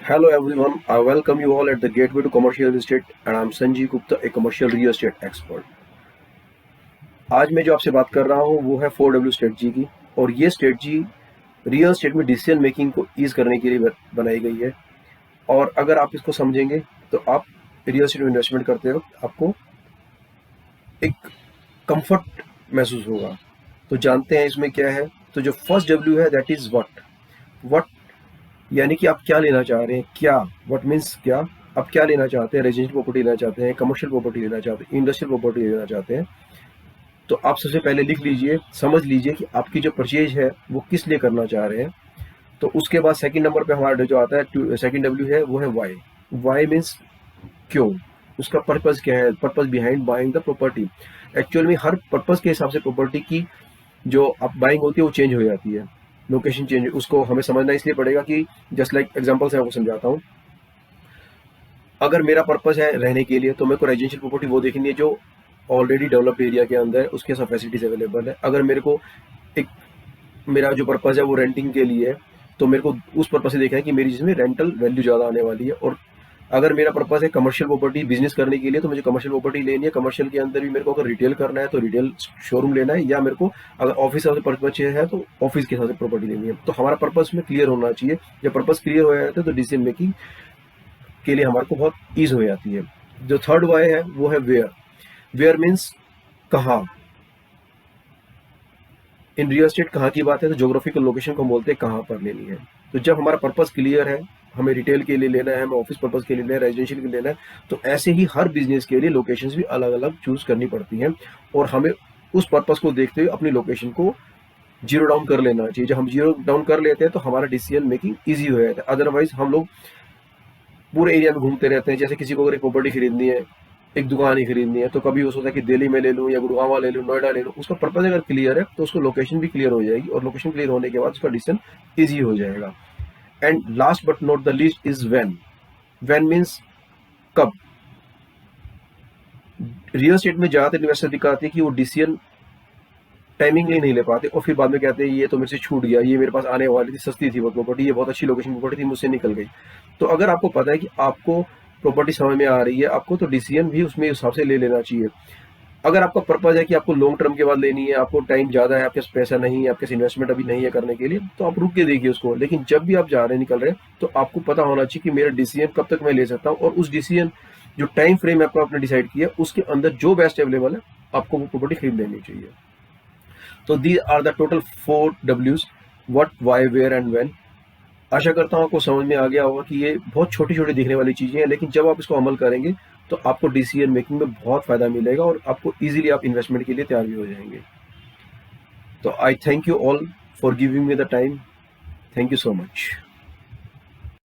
Hello everyone, I welcome you all at the Gateway to Commercial Real Estate and I'm Sanjeev Gupta, a commercial real estate expert. आज मैं जो आपसे बात कर रहा हूँ वो है 4W स्ट्रेटजी की। और ये स्ट्रेटजी रियल एस्टेट में डिसीजन मेकिंग को ईज करने के लिए बनाई गई है। और अगर आप इसको समझेंगे तो आप रियल एस्टेट में इन्वेस्टमेंट करते वक्त आपको एक कंफर्ट महसूस होगा। तो जानते हैं इसमें क्या है। तो जो फर्स्ट W है दैट इज वट यानी कि आप क्या लेना चाह रहे हैं। क्या व्हाट मीन्स क्या आप क्या लेना चाहते हैं। रेजिडेंशियल प्रॉपर्टी लेना चाहते हैं, कमर्शियल प्रॉपर्टी लेना चाहते हैं, इंडस्ट्रियल प्रॉपर्टी लेना चाहते हैं। तो आप सबसे पहले लिख लीजिए, समझ लीजिए कि आपकी जो परचेज है वो किस लिए करना चाह रहे हैं। तो उसके बाद सेकंड नंबर पे हमारा जो आता है सेकंड W है वो है वाई मीन्स क्यों, उसका पर्पज क्या है, purpose behind buying the property. Actual में हर पर्पज के हिसाब से प्रॉपर्टी की जो आप बाइंग होती है वो चेंज हो जाती है, लोकेशन चेंज। उसको हमें समझना इसलिए पड़ेगा कि जस्ट लाइक एग्जांपल से आपको समझाता हूँ। अगर मेरा पर्पज है रहने के लिए तो मेरे को रेजिडेंशियल प्रॉपर्टी वो देखनी है जो ऑलरेडी डेवलप्ड एरिया के अंदर है, उसके सब फैसिलिटीज अवेलेबल है। अगर मेरे को एक मेरा जो पर्पज है वो रेंटिंग के लिए है तो मेरे को उस पर्पज से देखना है कि मेरी जिसमें रेंटल वैल्यू ज़्यादा आने वाली है। और अगर मेरा पर्पज है कमर्शियल प्रॉपर्टी बिजनेस करने के लिए तो मुझे कमर्शियल प्रॉपर्टी लेनी है। कमर्शियल के अंदर भी मेरे को अगर रिटेल करना है तो रिटेल शोरूम लेना है, या मेरे को अगर ऑफिस से पर्पज है तो ऑफिस के हिसाब से प्रॉपर्टी लेनी है। तो हमारा पर्पज में क्लियर होना चाहिए। जब पर्पज क्लियर हो जाता है तो डिसीजन मेकिंग के लिए हमारे को बहुत ईज हो जाती है। जो थर्ड वाई है वो है वेयर मीन्स कहाँ। इन रियल एस्टेट कहाँ की बात है तो ज्योग्राफिकल लोकेशन को हम बोलते हैं कहाँ पर लेनी है। तो जब हमारा पर्पज क्लियर है, हमें रिटेल के लिए लेना है, हमें ऑफिस पर्पज के लिए लेना है, रेजिडेंशियल के लिए लेना है, तो ऐसे ही हर बिजनेस के लिए लोकेशंस भी अलग अलग चूज करनी पड़ती हैं। और हमें उस पर्पज को देखते हुए अपनी लोकेशन को जीरो डाउन कर लेना चाहिए। जब हम जीरो डाउन कर लेते हैं तो हमारा डिसीजन मेकिंग ईजी हो जाता है। अदरवाइज हम लोग पूरे एरिया में घूमते रहते हैं। जैसे किसी को अगर एक प्रॉपर्टी खरीदनी है, एक दुकान ही खरीदनी है, तो कभी वो सोचता है कि दिल्ली में ले लूँ या गुड़गांव ले लूँ, नोएडा ले लूँ। उसका पर्पज अगर क्लियर है तो उसको लोकेशन भी क्लियर हो जाएगी, और लोकेशन क्लियर होने के बाद उसका डिसीजन ईजी हो जाएगा। And last but not the least is when means कब। रियल एस्टेट में ज्यादातर इन्वेस्टर दिखाते हैं कि वो डिसीजन टाइमिंग नहीं ले पाते और फिर बाद में कहते हैं ये तो मेरे से छूट गया, ये मेरे पास आने वाली थी, सस्ती थी वो प्रॉपर्टी, ये बहुत अच्छी लोकेशन प्रॉपर्टी थी, मुझसे निकल गई। तो अगर आपको पता है कि आपको प्रॉपर्टी समझ में आ रही है आपको, तो डिसीजन भी उसमें हिसाब से ले लेना चाहिए। अगर आपका पर्पज है कि आपको लॉन्ग टर्म के बाद लेनी है, आपको टाइम ज़्यादा है, आपके पास पैसा नहीं है, आपके पास इन्वेस्टमेंट अभी नहीं है करने के लिए, तो आप रुक के देखिए उसको। लेकिन जब भी आप जा रहे हैं, निकल रहे हैं, तो आपको पता होना चाहिए कि मेरा डिसीजन कब तक मैं ले सकता हूँ, और उस डिसीजन जो टाइम फ्रेम आपको आपने डिसाइड किया उसके अंदर जो बेस्ट अवेलेबल है आपको वो प्रॉपर्टी खरीद लेनी चाहिए। तो these are the total 4 Ws, what, why, where and when. आशा करता हूँ आपको समझ में आ गया होगा कि ये बहुत छोटी छोटी दिखने वाली चीज़ें हैं, लेकिन जब आप इसको अमल करेंगे तो आपको डिसीजन मेकिंग में बहुत फ़ायदा मिलेगा और आपको इजीली आप इन्वेस्टमेंट के लिए तैयार भी हो जाएंगे। तो आई thank you all for giving me the time. Thank you so much.